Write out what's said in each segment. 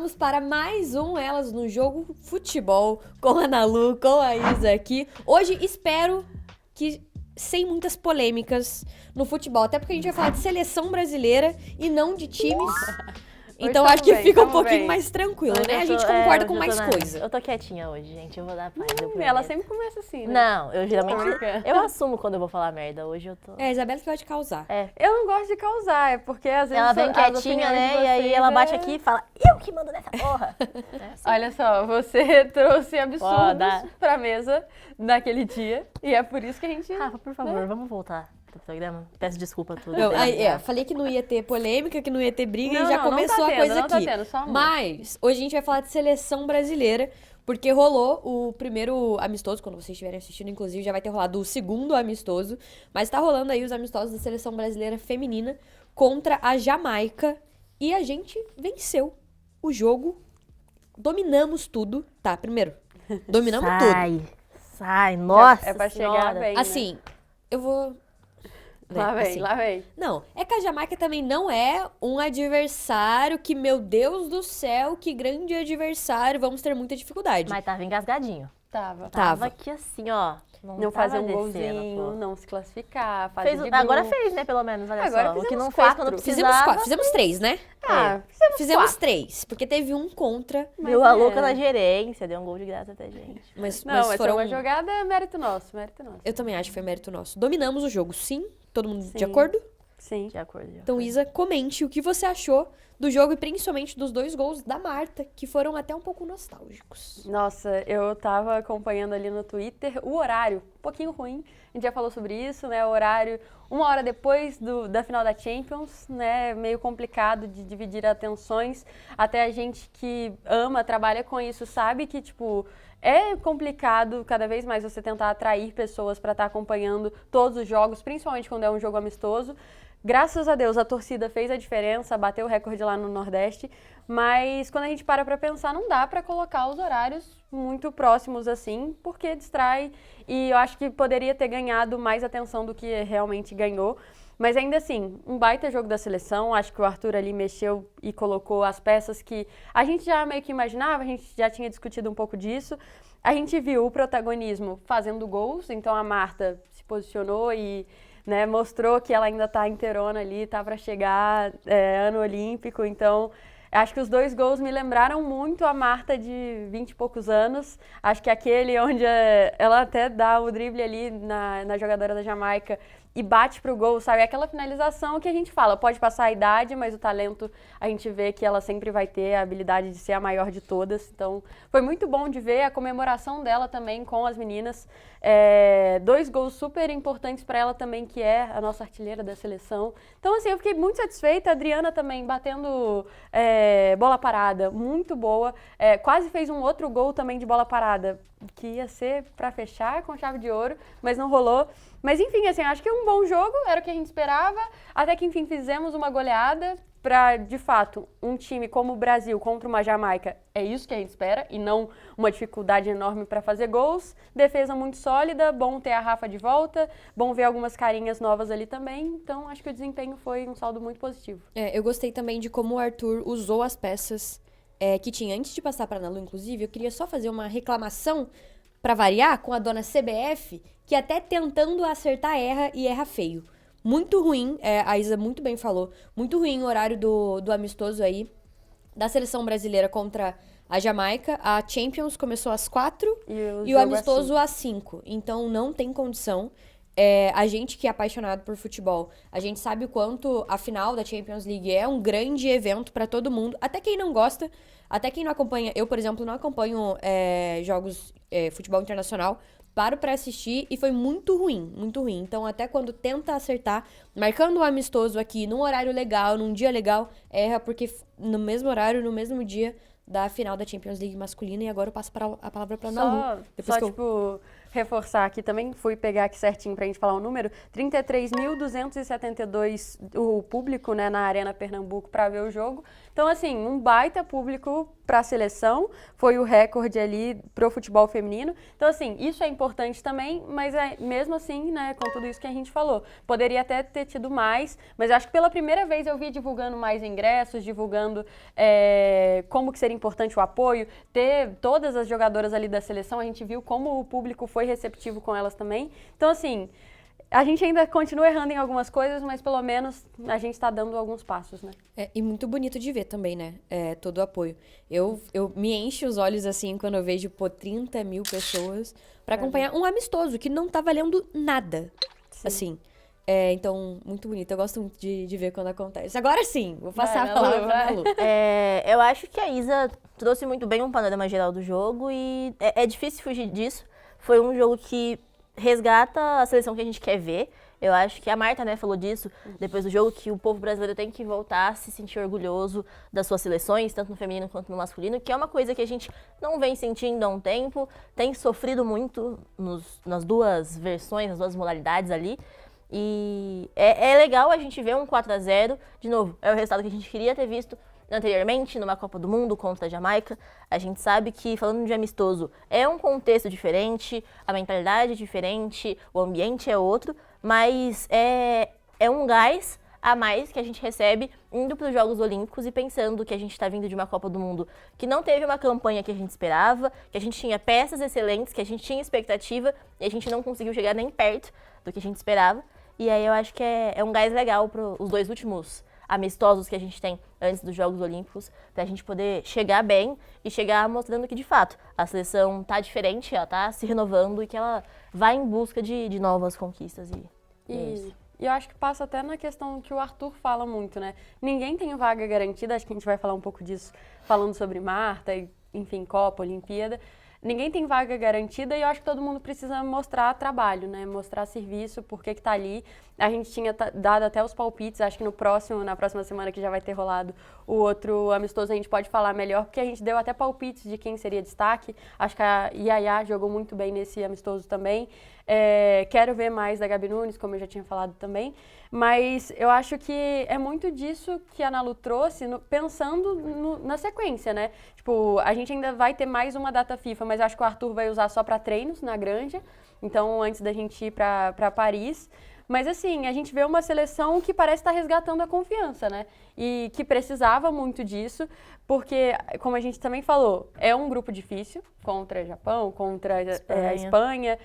vamos para mais um Elas no Jogo Futebol com a Ana Lu, com a Isa aqui. Hoje espero que sem muitas polêmicas no futebol, até porque a gente vai falar de seleção brasileira e não de times. Então acho que fica um pouquinho mais tranquilo, né? A gente concorda com mais coisa. Eu tô quietinha hoje, gente. Eu vou dar paz. Ela sempre começa assim, né? Não, eu geralmente... Eu assumo quando eu vou falar merda. Hoje eu tô... É, a Isabela que vai te causar. É. Eu não gosto de causar, é porque às vezes... Ela vem quietinha, né? E aí ela bate aqui e fala, eu que mando nessa porra. Assim. Olha só, você trouxe absurdos pra mesa naquele dia. E é por isso que a gente... Rafa, por favor, vamos voltar pro programa. Peço desculpa a todos. Falei que não ia ter polêmica, que não ia ter briga não, e já começou a coisa aqui. Só mas hoje a gente vai falar de seleção brasileira, porque rolou o primeiro amistoso, quando vocês estiverem assistindo, inclusive, já vai ter rolado o segundo amistoso, mas tá rolando aí os amistosos da seleção brasileira feminina contra a Jamaica e a gente venceu o jogo, dominamos tudo, tá? Primeiro, dominamos tudo. Sai, nossa É pra chegar bem, né? Assim, eu vou... Lá vem. Não, é que a Jamaica também não é um adversário que, meu Deus do céu, que grande adversário, vamos ter muita dificuldade. Mas tava engasgadinho. Tava aqui assim, ó. Não fazer um golzinho, não se classificar, agora fez, né, pelo menos, olha agora só. O que não quatro. fez quando precisava. Fizemos 3, né? Fizemos 3, porque teve um contra. Deu a louca na gerência, deu um gol de graça até, gente. Mas foram... uma jogada, mérito nosso. Eu também acho que foi mérito nosso. Dominamos o jogo, sim? Todo mundo sim. de acordo? Sim. De acordo. Então, Isa, comente o que você achou do jogo e principalmente dos 2 gols da Marta, que foram até um pouco nostálgicos. Nossa, eu tava acompanhando ali no Twitter o horário, um pouquinho ruim, a gente já falou sobre isso, né, o horário 1 hora depois da final da Champions, né, meio complicado de dividir atenções, até a gente que ama, trabalha com isso, sabe que, tipo, é complicado cada vez mais você tentar atrair pessoas para estar acompanhando todos os jogos, principalmente quando é um jogo amistoso. Graças a Deus, a torcida fez a diferença, bateu o recorde lá no Nordeste, mas quando a gente para pensar, não dá para colocar os horários muito próximos assim, porque distrai e eu acho que poderia ter ganhado mais atenção do que realmente ganhou. Mas ainda assim, um baita jogo da seleção, acho que o Arthur ali mexeu e colocou as peças que a gente já meio que imaginava, a gente já tinha discutido um pouco disso. A gente viu o protagonismo fazendo gols, então a Marta se posicionou e... né, mostrou que ela ainda está inteirona ali, tá para chegar ano olímpico, então acho que os 2 gols me lembraram muito a Marta de 20 e poucos anos, acho que aquele onde ela até dá o drible ali na jogadora da Jamaica e bate pro gol, sabe, aquela finalização que a gente fala, pode passar a idade, mas o talento a gente vê que ela sempre vai ter a habilidade de ser a maior de todas, então foi muito bom de ver a comemoração dela também com as meninas, 2 gols super importantes para ela também, que é a nossa artilheira da seleção, então assim, eu fiquei muito satisfeita, a Adriana também batendo bola parada, muito boa, quase fez um outro gol também de bola parada, que ia ser para fechar com chave de ouro, mas não rolou. Mas enfim, assim, acho que é um bom jogo, era o que a gente esperava, até que enfim fizemos uma goleada para, de fato, um time como o Brasil contra uma Jamaica, é isso que a gente espera, e não uma dificuldade enorme para fazer gols, defesa muito sólida, bom ter a Rafa de volta, bom ver algumas carinhas novas ali também, então acho que o desempenho foi um saldo muito positivo. Eu gostei também de como o Arthur usou as peças que tinha. Antes de passar para a Ana Lu, inclusive, eu queria só fazer uma reclamação para variar com a dona CBF, que até tentando acertar erra e erra feio. Muito ruim, a Isa muito bem falou, muito ruim o horário do amistoso aí, da seleção brasileira contra a Jamaica. A Champions começou às 4 e o amistoso às 5, então não tem condição. A gente que é apaixonado por futebol, a gente sabe o quanto a final da Champions League é um grande evento para todo mundo, até quem não gosta, até quem não acompanha. Eu, por exemplo, não acompanho jogos futebol internacional, paro para assistir e foi muito ruim, muito ruim. Então, até quando tenta acertar, marcando o amistoso aqui num horário legal, num dia legal, erra, porque no mesmo horário, no mesmo dia da final da Champions League masculina, e agora eu passo a palavra pra Ana Lu. Só tipo, reforçar aqui também, fui pegar aqui certinho pra gente falar o número, 33.272 o público, né, na Arena Pernambuco para ver o jogo. Então, assim, um baita público para a seleção, foi o recorde ali pro futebol feminino. Então, assim, isso é importante também, mas mesmo assim, né, com tudo isso que a gente falou, poderia até ter tido mais, mas acho que pela primeira vez eu vi divulgando mais ingressos, divulgando como que seria importante o apoio, ter todas as jogadoras ali da seleção, a gente viu como o público foi receptivo com elas também. Então, assim, a gente ainda continua errando em algumas coisas, mas pelo menos a gente está dando alguns passos, né? E muito bonito de ver também, né? Todo o apoio. Eu me encho os olhos, assim, quando eu vejo, 30 mil pessoas para acompanhar um amistoso que não tá valendo nada. Sim. Assim. Então, muito bonito. Eu gosto muito de ver quando acontece. Agora sim, vou passar Vai, a palavra Malu, pra vai. Malu. Eu acho que a Isa trouxe muito bem um panorama geral do jogo e é difícil fugir disso. Foi um jogo que resgata a seleção que a gente quer ver. Eu acho que a Marta, né, falou disso depois do jogo, que o povo brasileiro tem que voltar a se sentir orgulhoso das suas seleções, tanto no feminino quanto no masculino, que é uma coisa que a gente não vem sentindo há um tempo, tem sofrido muito nas duas versões, nas duas modalidades ali. E é legal a gente ver um 4-0, de novo, é o resultado que a gente queria ter visto anteriormente, numa Copa do Mundo contra a Jamaica. A gente sabe que, falando de amistoso, é um contexto diferente, a mentalidade é diferente, o ambiente é outro, mas é um gás a mais que a gente recebe indo para os Jogos Olímpicos e pensando que a gente está vindo de uma Copa do Mundo que não teve uma campanha que a gente esperava, que a gente tinha peças excelentes, que a gente tinha expectativa e a gente não conseguiu chegar nem perto do que a gente esperava. E aí eu acho que é um gás legal para os dois últimos amistosos que a gente tem antes dos Jogos Olímpicos, pra gente poder chegar bem e chegar mostrando que, de fato, a seleção tá diferente, ela tá se renovando e que ela vai em busca de novas conquistas. E eu acho que passa até na questão que o Arthur fala muito, né? Ninguém tem vaga garantida, acho que a gente vai falar um pouco disso falando sobre Marta, e, enfim, Copa, Olimpíada. Ninguém tem vaga garantida e eu acho que todo mundo precisa mostrar trabalho, né? Mostrar serviço, por que tá ali. A gente tinha dado até os palpites, acho que na próxima semana que já vai ter rolado o outro amistoso, a gente pode falar melhor, porque a gente deu até palpites de quem seria destaque. Acho que a Yaya jogou muito bem nesse amistoso também. Quero ver mais da Gabi Nunes, como eu já tinha falado também. Mas eu acho que é muito disso que a Nalu trouxe, pensando na sequência, né? Tipo, a gente ainda vai ter mais uma data FIFA, mas acho que o Arthur vai usar só para treinos na Granja. Então, antes da gente ir para Paris. Mas assim, a gente vê uma seleção que parece estar resgatando a confiança, né? E que precisava muito disso, porque, como a gente também falou, é um grupo difícil contra Japão, contra a Espanha.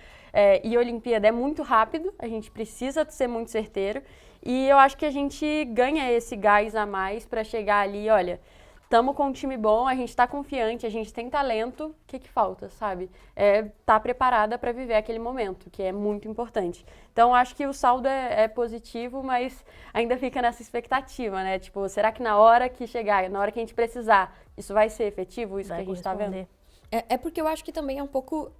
E a Olimpíada é muito rápido, a gente precisa ser muito certeiro. E eu acho que a gente ganha esse gás a mais para chegar ali, olha, estamos com um time bom, a gente está confiante, a gente tem talento, o que falta, sabe? Tá preparada para viver aquele momento, que é muito importante. Então, acho que o saldo é positivo, mas ainda fica nessa expectativa, né? Tipo, será que na hora que chegar, na hora que a gente precisar, isso vai ser efetivo, isso que a gente está vendo? Porque eu acho que também é um pouco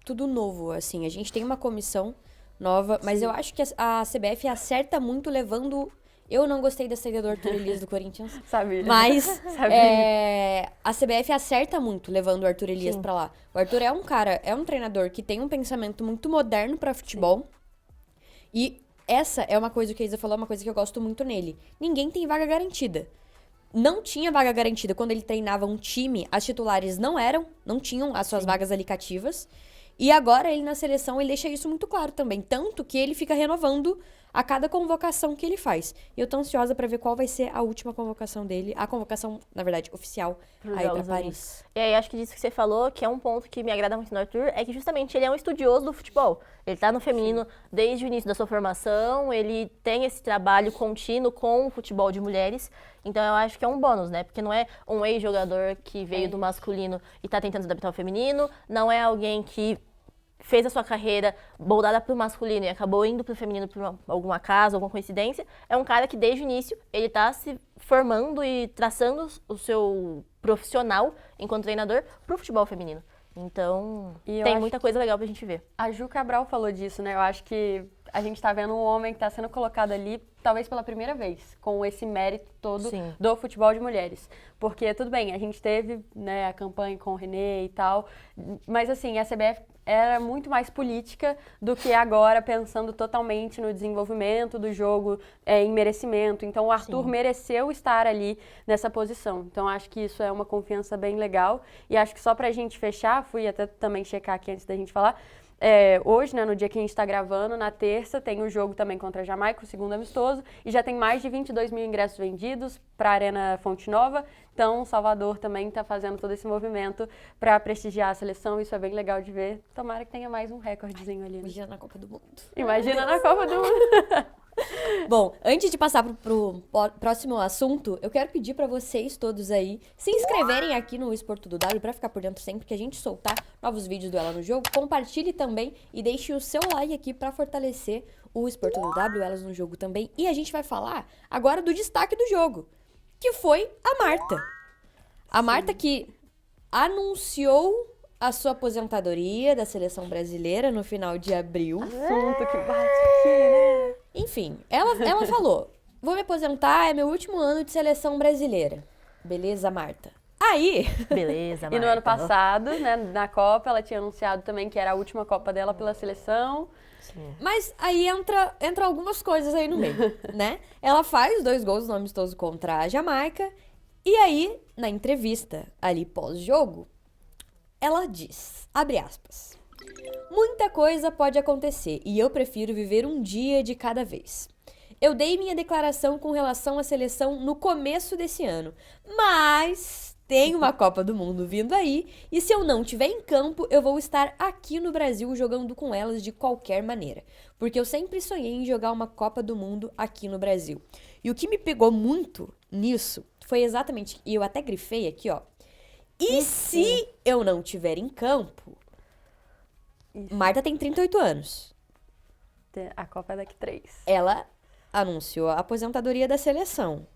tudo novo, assim. A gente tem uma comissão nova, mas eu acho que a CBF acerta muito levando... Eu não gostei da saída do Arthur Elias do Corinthians. Sabia. Mas a CBF acerta muito levando o Arthur Elias pra lá. O Arthur é um treinador que tem um pensamento muito moderno pra futebol. Sim. E essa é uma coisa que a Isa falou, uma coisa que eu gosto muito nele. Ninguém tem vaga garantida. Não tinha vaga garantida quando ele treinava um time, as titulares não tinham as suas vagas ali cativas. E agora ele na seleção, ele deixa isso muito claro também. Tanto que ele fica renovando a cada convocação que ele faz. E eu tô ansiosa pra ver qual vai ser a última convocação dele. A convocação, na verdade, oficial aí pra Paris. E aí, acho que disso que você falou, que é um ponto que me agrada muito no Arthur, é que justamente ele é um estudioso do futebol. Ele tá no feminino desde o início da sua formação, ele tem esse trabalho contínuo com o futebol de mulheres. Então, eu acho que é um bônus, né? Porque não é um ex-jogador que veio do masculino e tá tentando se adaptar ao feminino, não é alguém que fez a sua carreira moldada pro masculino e acabou indo pro feminino por algum acaso, alguma coincidência. É um cara que desde o início ele tá se formando e traçando o seu profissional enquanto treinador pro futebol feminino. Então, tem muita coisa legal pra gente ver. A Ju Cabral falou disso, né? Eu acho que a gente tá vendo um homem que tá sendo colocado ali, talvez pela primeira vez, com esse mérito todo do futebol de mulheres. Porque, tudo bem, a gente teve, né, a campanha com o René e tal, mas assim, a CBF era muito mais política do que agora, pensando totalmente no desenvolvimento do jogo, em merecimento. Então, o Arthur mereceu estar ali nessa posição. Então, acho que isso é uma confiança bem legal. E acho que só pra gente fechar, fui até também checar aqui antes da gente falar, hoje, né, no dia que a gente está gravando, na terça, tem o jogo também contra a Jamaica, o segundo amistoso, e já tem mais de 22 mil ingressos vendidos para a Arena Fonte Nova. Então, Salvador também está fazendo todo esse movimento para prestigiar a seleção. Isso é bem legal de ver. Tomara que tenha mais um recordezinho ali. Né? Imagina na Copa do Mundo. Imagina na Copa do Mundo. Bom, antes de passar pro próximo assunto, eu quero pedir pra vocês todos aí se inscreverem aqui no Esporto do W pra ficar por dentro sempre que a gente soltar novos vídeos do Ela no Jogo. Compartilhe também e deixe o seu like aqui pra fortalecer o Esporto do W, Elas no Jogo também. E a gente vai falar agora do destaque do jogo, que foi a Marta. A Marta que anunciou a sua aposentadoria da seleção brasileira no final de abril. Assunto que bate aqui, né? Enfim, ela falou, vou me aposentar, é meu último ano de seleção brasileira. Beleza, Marta? Aí... Beleza, Marta. E no ano passado, né, na Copa, ela tinha anunciado também que era a última Copa dela pela seleção. Sim. Mas aí entra algumas coisas aí no meio, né? Ela faz 2 gols no amistoso contra a Jamaica. E aí, na entrevista ali pós-jogo, ela diz, abre aspas, muita coisa pode acontecer e eu prefiro viver um dia de cada vez. Eu dei minha declaração com relação à seleção no começo desse ano, mas tem uma Copa do Mundo vindo aí e se eu não estiver em campo, eu vou estar aqui no Brasil jogando com elas de qualquer maneira, porque eu sempre sonhei em jogar uma Copa do Mundo aqui no Brasil. E o que me pegou muito nisso foi exatamente, e eu até grifei aqui, ó, e se eu não estiver em campo... Isso. Marta tem 38 anos. A Copa é daqui 3. Ela anunciou a aposentadoria da seleção.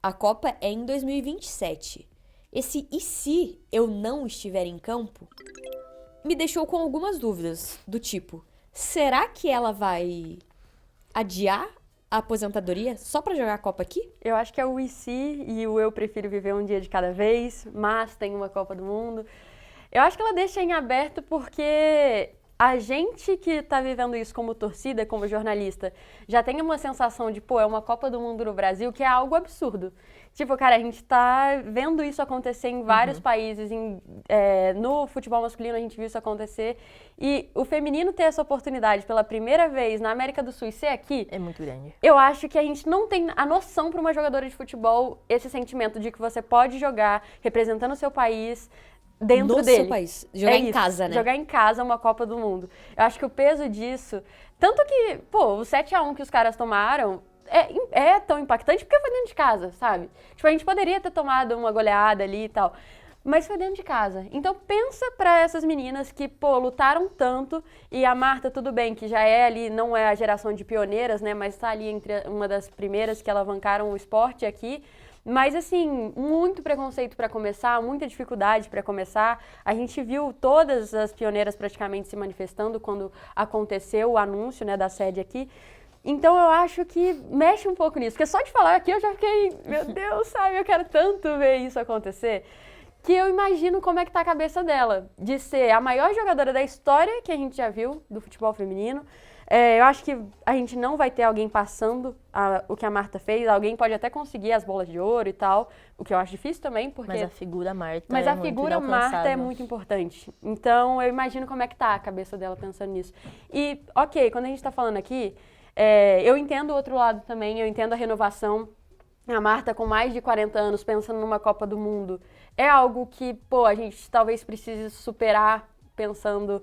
A Copa é em 2027. Esse e se eu não estiver em campo me deixou com algumas dúvidas, do tipo, será que ela vai adiar a aposentadoria só pra jogar a Copa aqui? Eu acho que é o IC e o eu prefiro viver um dia de cada vez, mas tem uma Copa do Mundo. Eu acho que ela deixa em aberto porque a gente que tá vivendo isso como torcida, como jornalista, já tem uma sensação de, pô, é uma Copa do Mundo no Brasil, que é algo absurdo. Tipo, cara, a gente tá vendo isso acontecer em vários países, no futebol masculino a gente viu isso acontecer, e o feminino ter essa oportunidade pela primeira vez na América do Sul e ser aqui... É muito grande. Eu acho que a gente não tem a noção para uma jogadora de futebol, esse sentimento de que você pode jogar representando o seu país dentro no dele. seu país. Jogar em casa, né? Jogar em casa uma Copa do Mundo. Eu acho que o peso disso... Tanto que, pô, o 7-1 que os caras tomaram é tão impactante porque foi dentro de casa, sabe? Tipo, a gente poderia ter tomado uma goleada ali e tal, mas foi dentro de casa. Então pensa pra essas meninas que, pô, lutaram tanto, e a Marta, tudo bem, que já é ali, não é a geração de pioneiras, né, mas tá ali entre uma das primeiras que alavancaram o esporte aqui. Mas, assim, muito preconceito para começar, muita dificuldade para começar. A gente viu todas as pioneiras praticamente se manifestando quando aconteceu o anúncio, né, da sede aqui. Então, eu acho que mexe um pouco nisso. Porque só de falar aqui eu já fiquei, meu Deus, sabe, eu quero tanto ver isso acontecer, que eu imagino como é que tá a cabeça dela, de ser a maior jogadora da história que a gente já viu do futebol feminino. Eu acho que a gente não vai ter alguém passando o que a Marta fez. Alguém pode até conseguir as bolas de ouro e tal, o que eu acho difícil também, porque... Mas a figura Marta Mas é a muito figura Marta é muito importante. Então, eu imagino como é que tá a cabeça dela pensando nisso. E, ok, quando a gente tá falando aqui, eu entendo o outro lado também, eu entendo a renovação. A Marta, com mais de 40 anos, pensando numa Copa do Mundo, é algo que, pô, a gente talvez precise superar, pensando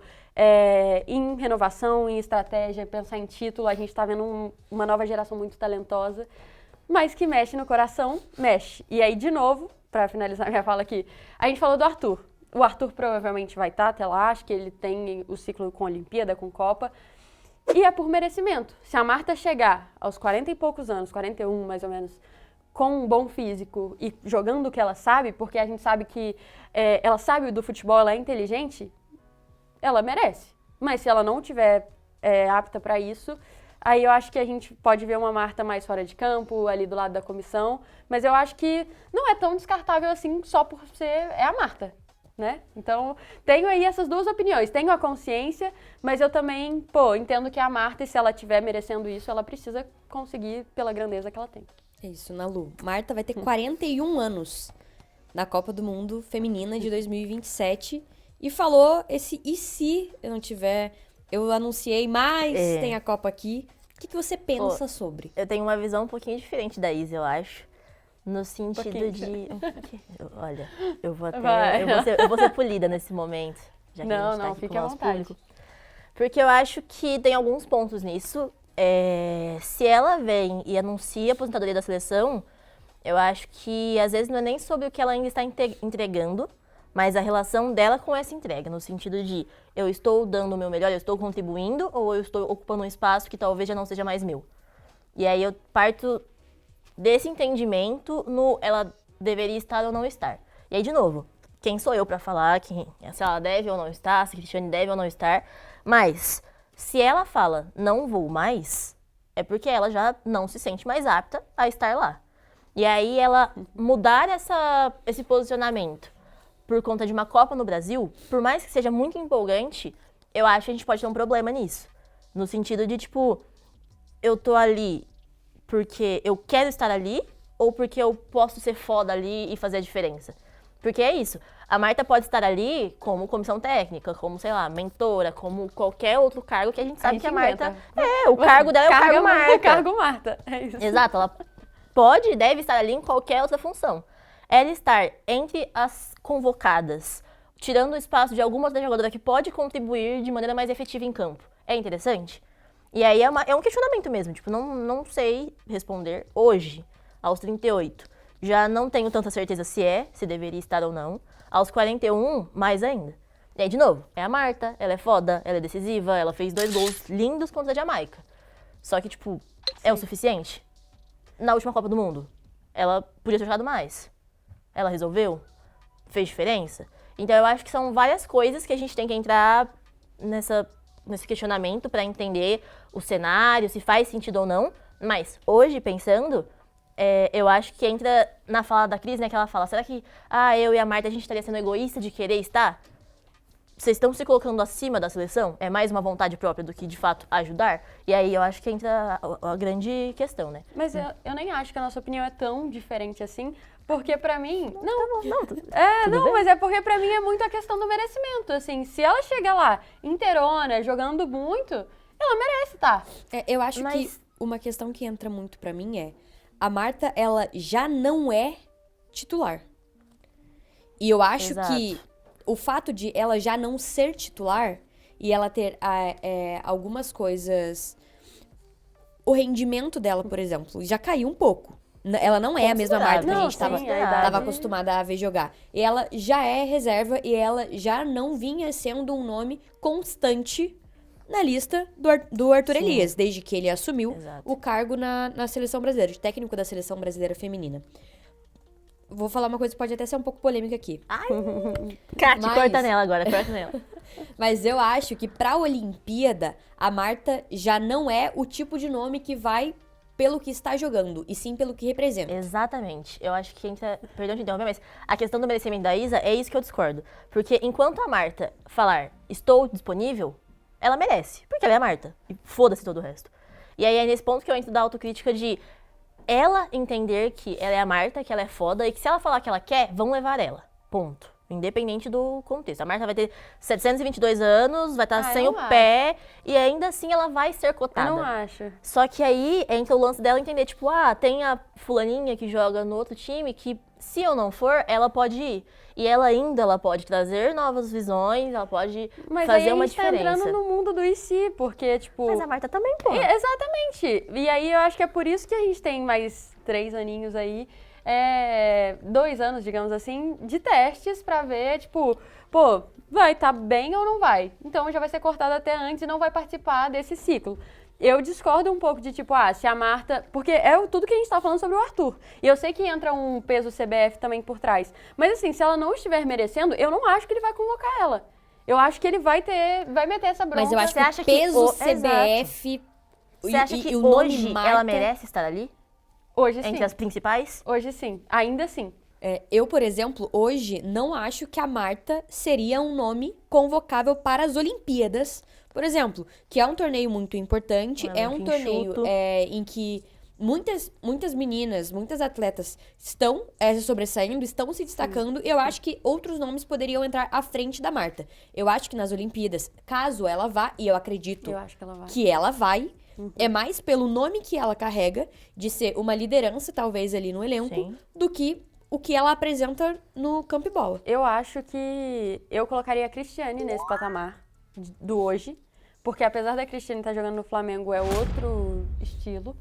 em renovação, em estratégia, pensar em título. A gente está vendo uma nova geração muito talentosa, mas que mexe no coração, mexe. E aí, de novo, para finalizar minha fala aqui, a gente falou do Arthur. O Arthur provavelmente vai estar até lá, acho que ele tem o ciclo com Olimpíada, com Copa, e é por merecimento. Se a Marta chegar aos 40 e poucos anos, 41 mais ou menos, com um bom físico e jogando o que ela sabe, porque a gente sabe que ela sabe do futebol, ela é inteligente, ela merece. Mas se ela não tiver apta para isso, aí eu acho que a gente pode ver uma Marta mais fora de campo, ali do lado da comissão, mas eu acho que não é tão descartável assim só por ser a Marta. né? Então, tenho aí essas duas opiniões. Tenho a consciência, mas eu também, entendo que a Marta, e se ela estiver merecendo isso, ela precisa conseguir pela grandeza que ela tem. É isso, Nalu. Marta vai ter 41 anos na Copa do Mundo Feminina de 2027 e falou esse "e se eu não tiver, eu anunciei, mas tem a Copa aqui". O que você pensa sobre? Eu tenho uma visão um pouquinho diferente da Isa, eu acho. No sentido de... Olha, eu vou ser polida nesse momento. Já que a gente tá aqui fique com o à nosso vontade. público. Porque eu acho que tem alguns pontos nisso. Se ela vem e anuncia a aposentadoria da seleção, eu acho que às vezes não é nem sobre o que ela ainda está entregando, mas a relação dela com essa entrega, no sentido de eu estou dando o meu melhor, eu estou contribuindo ou eu estou ocupando um espaço que talvez já não seja mais meu. E aí eu parto desse entendimento no ela deveria estar ou não estar. E aí, de novo, quem sou eu pra falar se ela deve ou não estar, se a Cristiane deve ou não estar, mas se ela fala não vou mais, é porque ela já não se sente mais apta a estar lá. E aí ela mudar esse posicionamento por conta de uma Copa no Brasil, por mais que seja muito empolgante, eu acho que a gente pode ter um problema nisso. No sentido de, tipo, eu tô ali porque eu quero estar ali ou porque eu posso ser foda ali e fazer a diferença. Porque é isso. A Marta pode estar ali como comissão técnica, como, sei lá, mentora, como qualquer outro cargo que a gente sabe que a Marta... o cargo dela é o cargo Marta. Cargo Marta, é isso. Exato, ela pode e deve estar ali em qualquer outra função. Ela estar entre as convocadas, tirando o espaço de alguma outra jogadora que pode contribuir de maneira mais efetiva em campo. É interessante? E aí é um questionamento mesmo, tipo, não sei responder hoje, aos 38. Já não tenho tanta certeza se deveria estar ou não. Aos 41, mais ainda. E aí, de novo, é a Marta, ela é foda, ela é decisiva, ela fez 2 gols lindos contra a Jamaica. Só que, tipo, é o suficiente? Na última Copa do Mundo, ela podia ter jogado mais. Ela resolveu? Fez diferença? Então, eu acho que são várias coisas que a gente tem que entrar nesse questionamento para entender o cenário, se faz sentido ou não. Mas, hoje, pensando, eu acho que entra na fala da Cris, né, que ela fala, será que eu e a Marta, a gente estaria sendo egoísta de querer estar? Vocês estão se colocando acima da seleção? É mais uma vontade própria do que, de fato, ajudar? E aí eu acho que entra a grande questão, né? Mas eu nem acho que a nossa opinião é tão diferente assim, porque pra mim... Mas é porque pra mim é muito a questão do merecimento, assim. Se ela chega lá inteirona, jogando muito, ela merece, tá? Eu acho que uma questão que entra muito pra mim é a Marta, ela já não é titular. E eu acho que o fato de ela já não ser titular e ela ter algumas coisas... O rendimento dela, por exemplo, já caiu um pouco. Ela não é a mesma Marta que a gente estava acostumada a ver jogar. E ela já é reserva e ela já não vinha sendo um nome constante na lista do Arthur Elias, desde que ele assumiu o cargo na seleção brasileira, de técnico da seleção brasileira feminina. Vou falar uma coisa que pode até ser um pouco polêmica aqui. Corta nela agora, corta nela. Mas eu acho que pra Olimpíada, a Marta já não é o tipo de nome que vai pelo que está jogando, e sim pelo que representa. Exatamente. Eu acho que entra... Perdão de interromper, mas a questão do merecimento da Isa é isso que eu discordo. Porque enquanto a Marta falar, estou disponível, ela merece. Porque ela é a Marta. E foda-se todo o resto. E aí é nesse ponto que eu entro da autocrítica de ela entender que ela é a Marta, que ela é foda, e que se ela falar que ela quer, vão levar ela. Ponto. Independente do contexto. A Marta vai ter 722 anos, vai estar sem o pé, e ainda assim ela vai ser cotada. Eu não acho. Só que aí entra o lance dela entender, tipo, tem a fulaninha que joga no outro time, que se eu não for, ela pode ir. E ela pode trazer novas visões, ela pode fazer uma diferença. Mas aí a gente tá entrando no mundo do IC, porque, tipo... Mas a Marta também, pô. Exatamente. E aí eu acho que é por isso que a gente tem mais 3 aninhos aí, 2 anos, digamos assim, de testes pra ver, tipo, vai tá bem ou não vai? Então já vai ser cortado até antes e não vai participar desse ciclo. Eu discordo um pouco de, tipo, se a Marta... Porque é tudo que a gente tá falando sobre o Arthur. E eu sei que entra um peso CBF também por trás. Mas, assim, se ela não estiver merecendo, eu não acho que ele vai convocar ela. Eu acho que ele vai meter essa bronca. Mas eu acho que o peso CBF... Você acha que hoje ela merece estar ali? Hoje sim. Entre as principais? Hoje sim. Ainda sim. Eu, por exemplo, hoje não acho que a Marta seria um nome convocável para as Olimpíadas, por exemplo, que é um torneio muito importante, é um muito torneio enxuto. em que muitas meninas, muitas atletas estão se sobressaindo, estão se destacando, e eu acho que outros nomes poderiam entrar à frente da Marta. Eu acho que nas Olimpíadas, caso ela vá, e eu acredito Eu acho que ela vai. que ela vai, é mais pelo nome que ela carrega, de ser uma liderança, talvez, ali no elenco, Sim. do que o que ela apresenta no campo e bola. Eu acho que eu colocaria a Cristiane nesse patamar do hoje, porque apesar da Cristiane estar jogando no Flamengo, é outro estilo.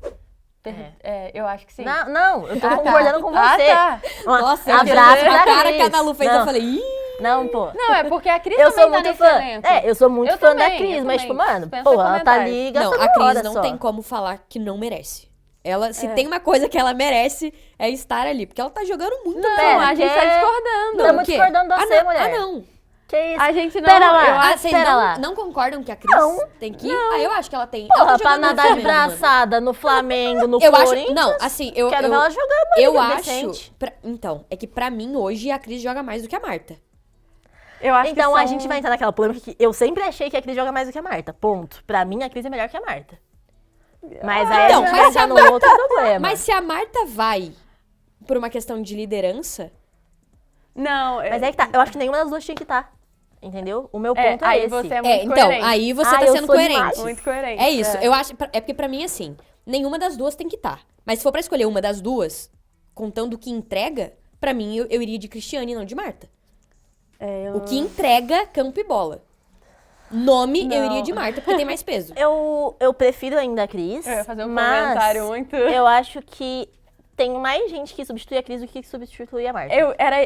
Eu acho que sim. Não, eu tô Ah, tá. concordando com Ah, você. tá. Nossa, abraço a pra cara Cris. que a Nalu fez, Não. eu falei, ih! Não, pô. Não, é porque a Cris Eu também sou tá muito nesse fã. elenco. Eu sou muito Eu fã também, da Cris, eu mas, também. tipo, mano, Dispensa porra, ela tá comentários. ali Não, gastando a Cris hora não só. tem como falar que não merece. Ela, se tem uma coisa que ela merece, é estar ali. Porque ela tá jogando muito Não, bem. a gente tá quer- discordando. Tamo o quê? discordando de você, não, mulher. não. Que isso? A gente não... Pera lá. eu acho- Vocês pera lá. não concordam que a Cris Não. tem que ir? Eu acho que ela tem. Porra, ela tá pra jogando nadar de muito bem, mano. braçada no Flamengo, no Eu acho. Corinthians. Não, assim, eu. Quero eu, ver ela jogar uma eu liga acho. decente. Então, é que pra mim, hoje, a Cris joga mais do que a Marta. Eu acho Então que a são- gente vai entrar naquela polêmica que eu sempre achei que a Cris joga mais do que a Marta. Ponto. Pra mim, a Cris é melhor que a Marta. Mas aí Então, a gente mas vai se a entrar num outro problema. Mas se a Marta vai por uma questão de liderança. Não, Mas é que tá. Eu acho que nenhuma das duas tinha que estar. Entendeu? O meu ponto é, aí esse. você é muito Então, coerente. aí você Ah, tá eu sendo sou coerente. demais. Muito coerente. É isso. Eu acho. É porque pra mim, assim, nenhuma das duas tem que estar. Mas se for pra escolher uma das duas, contando o que entrega, pra mim eu iria de Cristiane e não de Marta. O que entrega campo e bola. Nome, eu Não. iria de Marta, porque tem mais peso. Eu prefiro ainda a Cris. Eu ia fazer um mas comentário muito... eu acho que tem mais gente que substitui a Cris do que substitui a Marta.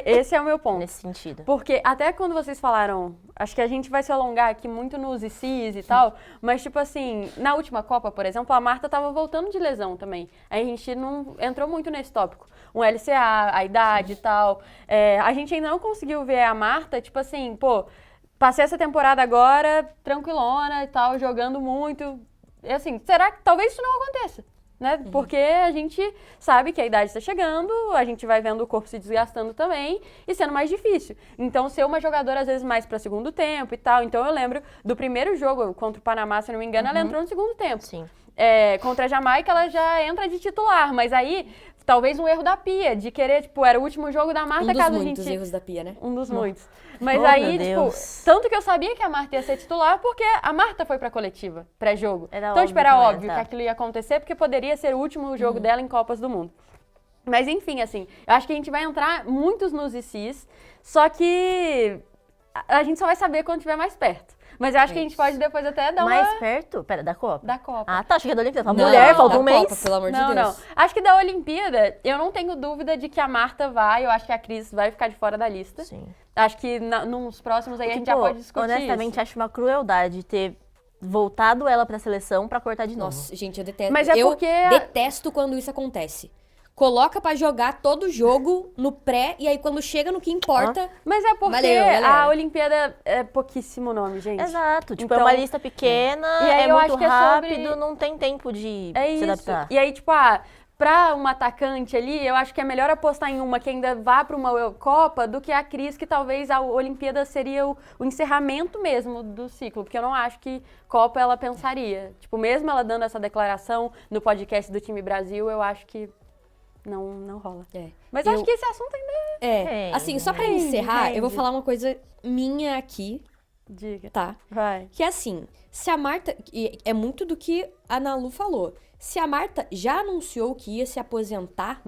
Esse é o meu ponto. Nesse sentido. Porque até quando vocês falaram, acho que a gente vai se alongar aqui muito nos ICs e tal, mas tipo assim, na última Copa, por exemplo, a Marta tava voltando de lesão também. A gente não entrou muito nesse tópico. Um LCA, a idade e tal. A gente ainda não conseguiu ver a Marta, tipo assim, pô, passei essa temporada agora, tranquilona e tal, jogando muito. E assim, será que talvez isso não aconteça? Né? Porque a gente sabe que a idade está chegando, a gente vai vendo o corpo se desgastando também e sendo mais difícil. Então, ser uma jogadora, às vezes, mais para segundo tempo e tal. Então, eu lembro do primeiro jogo contra o Panamá, se não me engano, ela entrou no segundo tempo. Sim. Contra a Jamaica, ela já entra de titular, mas aí, talvez um erro da Pia, de querer, tipo, era o último jogo da Marta, Um dos caso a muitos gente... erros da Pia, né? Um dos muitos. Mas Oh, aí, meu tipo, Deus. tanto que eu sabia que a Marta ia ser titular, porque a Marta foi pra coletiva, pré-jogo. Era Então, óbvio tipo, era que ela ia óbvio tá. que aquilo ia acontecer, porque poderia ser o último jogo dela em Copas do Mundo. Mas enfim, assim, eu acho que a gente vai entrar muitos nos ICs, só que a gente só vai saber quando estiver mais perto. Mas eu acho que a gente pode depois até dar Mais uma... perto? Pera, da Copa? Da Copa. Ah, tá. Achei que era da Olimpíada. Não, Mulher, da falta um Copa, mês. pelo amor de Não, Deus. não. Acho que da Olimpíada, eu não tenho dúvida de que a Marta vai, eu acho que a Cris vai ficar de fora da lista. Sim. Acho que nos próximos aí a gente já Tipo, pode discutir honestamente, isso. acho uma crueldade ter voltado ela pra seleção pra cortar de novo. Nossa, gente, eu detesto. Mas é eu porque... detesto quando isso acontece. Coloca pra jogar todo jogo no pré, e aí quando chega no que importa. Mas é porque Valeu, galera. a Olimpíada é pouquíssimo nome, gente. Exato. Tipo, Então, é uma lista pequena, E aí é eu muito acho que é rápido, sobre- não tem tempo de É se isso. adaptar. E aí, tipo, pra uma atacante ali, eu acho que é melhor apostar em uma que ainda vá pra uma Copa do que a Cris, que talvez a Olimpíada seria o encerramento mesmo do ciclo. Porque eu não acho que Copa ela pensaria. Tipo, mesmo ela dando essa declaração no podcast do Time Brasil, eu acho que não rola. É. Mas Eu- acho que esse assunto ainda É, assim, só pra Rende, encerrar, eu vou rende. falar uma coisa minha aqui, diga. tá? Vai. Que é assim, se a Marta. E é muito do que a Nalu falou. Se a Marta já anunciou que ia se aposentar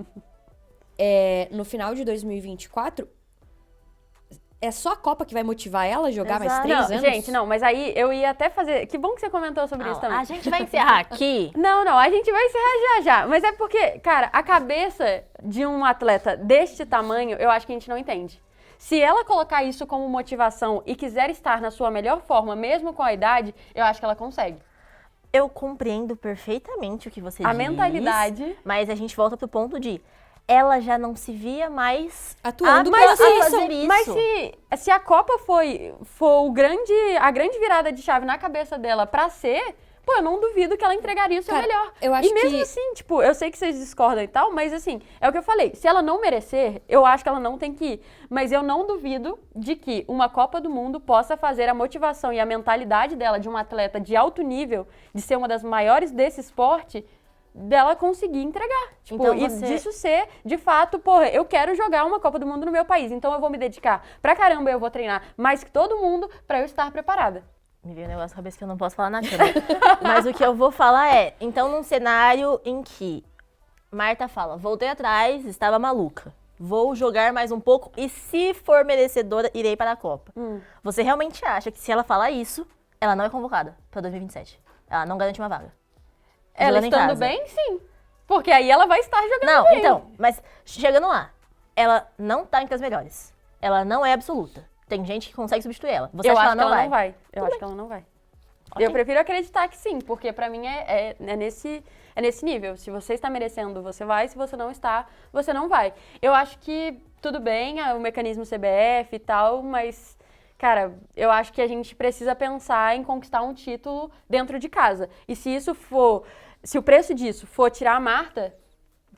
no final de 2024, é só a Copa que vai motivar ela a jogar mais Exato. 3 Não, anos? gente, não, mas aí eu ia até fazer... Que bom que você comentou sobre isso também. A gente vai encerrar aqui. Não, a gente vai encerrar já. Mas é porque, cara, a cabeça de um atleta deste tamanho, eu acho que a gente não entende. Se ela colocar isso como motivação e quiser estar na sua melhor forma, mesmo com a idade, eu acho que ela consegue. Eu compreendo perfeitamente o que você A diz. mentalidade... Mas a gente volta pro ponto de ela já não se via mais Atuando apta pela a seleção. fazer isso. Mas se a Copa for a grande virada de chave na cabeça dela pra ser, pô, eu não duvido que ela entregaria o seu Cara, melhor. eu acho e mesmo que- assim, tipo, eu sei que vocês discordam e tal, mas assim, é o que eu falei. Se ela não merecer, eu acho que ela não tem que ir. Mas eu não duvido de que uma Copa do Mundo possa fazer a motivação e a mentalidade dela de uma atleta de alto nível, de ser uma das maiores desse esporte, dela conseguir entregar. Tipo, Então e você- disso ser, de fato, porra, eu quero jogar uma Copa do Mundo no meu país, então eu vou me dedicar pra caramba, eu vou treinar mais que todo mundo pra eu estar preparada. Me veio um negócio na cabeça que eu não posso falar na câmera. Mas o que eu vou falar é, então num cenário em que Marta fala, voltei atrás, estava maluca. Vou jogar mais um pouco e se for merecedora, irei para a Copa. Você realmente acha que se ela falar isso, ela não é convocada para 2027? Ela não garante uma vaga? Ela Jogando em estando casa. bem, sim. Porque aí ela vai estar jogando Não, bem. então, mas chegando lá, ela não tá entre as melhores. Ela não é absoluta. Tem gente que consegue substituir ela. Você eu acha acho que ela não vai? Eu acho que ela não vai. Ok. Eu prefiro acreditar que sim, porque pra mim é nesse nível. Se você está merecendo, você vai. Se você não está, você não vai. Eu acho que tudo bem, o mecanismo CBF e tal, mas, cara, eu acho que a gente precisa pensar em conquistar um título dentro de casa. E se o preço disso for tirar a Marta,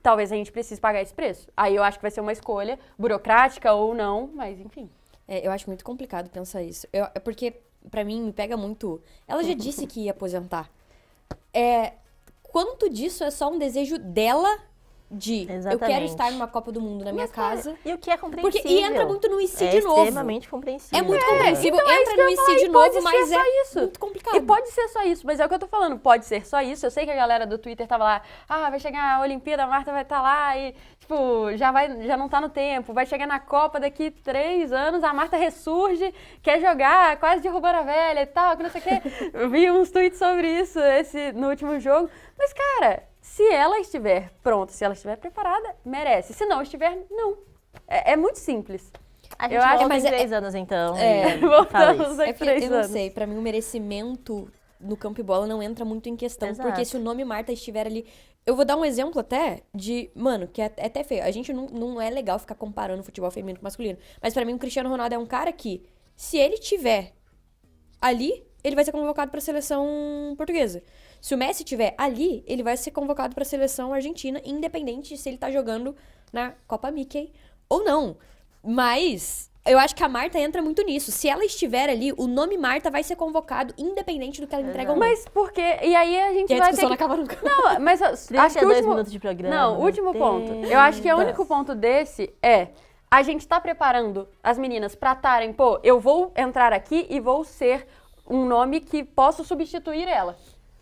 talvez a gente precise pagar esse preço. Aí eu acho que vai ser uma escolha burocrática ou não, mas enfim. Eu acho muito complicado pensar isso. É porque, pra mim, me pega muito. Ela já disse que ia aposentar. Quanto disso é só um desejo dela de eu quero Exatamente. estar numa Copa do Mundo na minha casa. E o que é compreensível. Porque, e entra muito no IC de novo. Extremamente compreensível. É muito compreensível, então é isso entra que eu no ia IC falar, de e pode novo, mas ser é só isso. muito complicado. E pode ser só isso, mas é o que eu tô falando, pode ser só isso. Eu sei que a galera do Twitter tava lá, vai chegar a Olimpíada, a Marta vai estar lá e, tipo, já não tá no tempo, vai chegar na Copa daqui 3 anos, a Marta ressurge, quer jogar, quase derrubando a velha e tal, que não sei o quê. Eu vi uns tweets sobre isso no último jogo, mas, cara, se ela estiver pronta, se ela estiver preparada, merece. Se não estiver, não. É muito simples. A gente Eu acho- volta mas em 3 anos, então. e Voltamos fala isso. daqui É porque 3 eu não anos. sei, pra mim o merecimento no campo e bola não entra muito em questão. Exato. Porque se o nome Marta estiver ali. Eu vou dar um exemplo até de. Mano, que é até feio. A gente não é legal ficar comparando futebol feminino com masculino. Mas pra mim o Cristiano Ronaldo é um cara que, se ele tiver ali, ele vai ser convocado pra seleção portuguesa. Se o Messi estiver ali, ele vai ser convocado pra seleção argentina, independente se ele tá jogando na Copa Mickey ou não. Mas eu acho que a Marta entra muito nisso. Se ela estiver ali, o nome Marta vai ser convocado, independente do que ela entrega ou não. Mas porque. E aí a gente E a vai discussão ter que... não acaba nunca. Não, mas acho que o 32 último... minutos de programa. Não, o meu último Deus. ponto. Eu acho que o único ponto desse é... A gente tá preparando as meninas pra estarem... Pô, eu vou entrar aqui e vou ser um nome que posso substituir ela.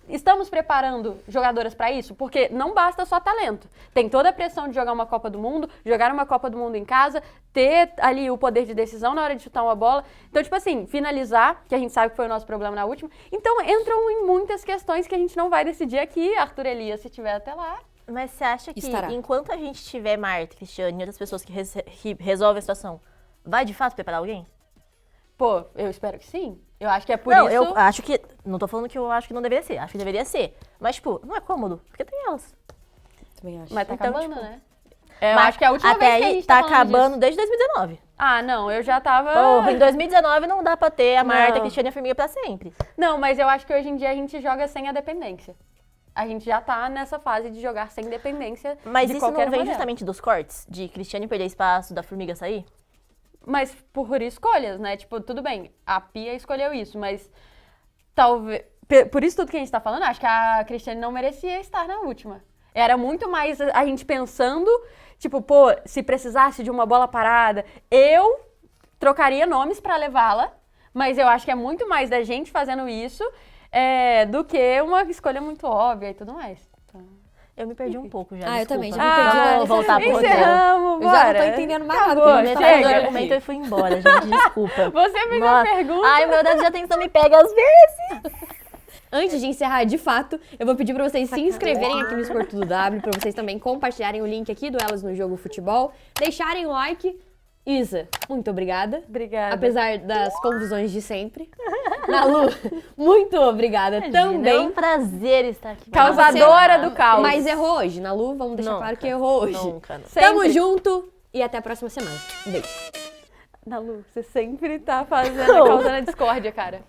Estamos preparando jogadoras pra isso? Porque não basta só talento. Tem toda a pressão de jogar uma Copa do Mundo, jogar uma Copa do Mundo em casa, ter ali o poder de decisão na hora de chutar uma bola. Então, tipo assim, finalizar, que a gente sabe que foi o nosso problema na última. Então, entram em muitas questões que a gente não vai decidir aqui. Arthur Elias, se tiver até lá. Mas você acha que Estará. enquanto a gente tiver Marta, Cristiane e outras pessoas que resolvem a situação, vai de fato preparar alguém? Pô, eu espero que sim. Eu acho que é por não, isso... eu acho que... Não tô falando que eu acho que não deveria ser. Acho que deveria ser. Mas, tipo, não é cômodo. Porque tem elas. Também acho. Mas tá Então, acabando, tipo, né? Eu Mas acho que é a última até vez que a aí gente tá falando acabando disso. desde 2019. Ah, não, eu já tava... Porra, em 2019 não dá pra ter a Marta, Não. a Cristiane e a Formiga pra sempre. Não, mas eu acho que hoje em dia a gente joga sem a dependência. A gente já tá nessa fase de jogar sem dependência Mas de isso não qualquer vem uma delas. justamente dos cortes? De Cristiane perder espaço, da Formiga sair? Mas por escolhas, né? Tipo, tudo bem, a Pia escolheu isso, mas talvez... Por isso tudo que a gente tá falando, acho que a Cristiane não merecia estar na última. Era muito mais a gente pensando, tipo, pô, se precisasse de uma bola parada, eu trocaria nomes pra levá-la, mas eu acho que é muito mais da gente fazendo isso do que uma escolha muito óbvia e tudo mais. Então... Eu me perdi um pouco já, Ah, eu desculpa. também, já me perdi Vamos nessa voltar pro roteiro. Encerramos, Eu já não bora. tô entendendo mais nada. Acabou, porque a gente tá Metade do falando argumento aqui. foi embora, gente, desculpa. Você fez a Nossa. pergunta. Ai, meu Deus, de atenção me pega às vezes. Antes de encerrar, de fato, eu vou pedir pra vocês se inscreverem aqui no Esporte Tudo W, pra vocês também compartilharem o link aqui do Elas no Jogo Futebol, deixarem o like. Isa, muito obrigada. Obrigada. Apesar das confusões de sempre. Nalu, muito obrigada É também. um prazer estar aqui. Causadora do caos. Mas errou hoje, Nalu, vamos deixar Nunca. claro que errou hoje. Nunca, não. Tamo Sempre. junto e até a próxima semana. Um beijo. Nalu, você sempre tá causando a discórdia, cara.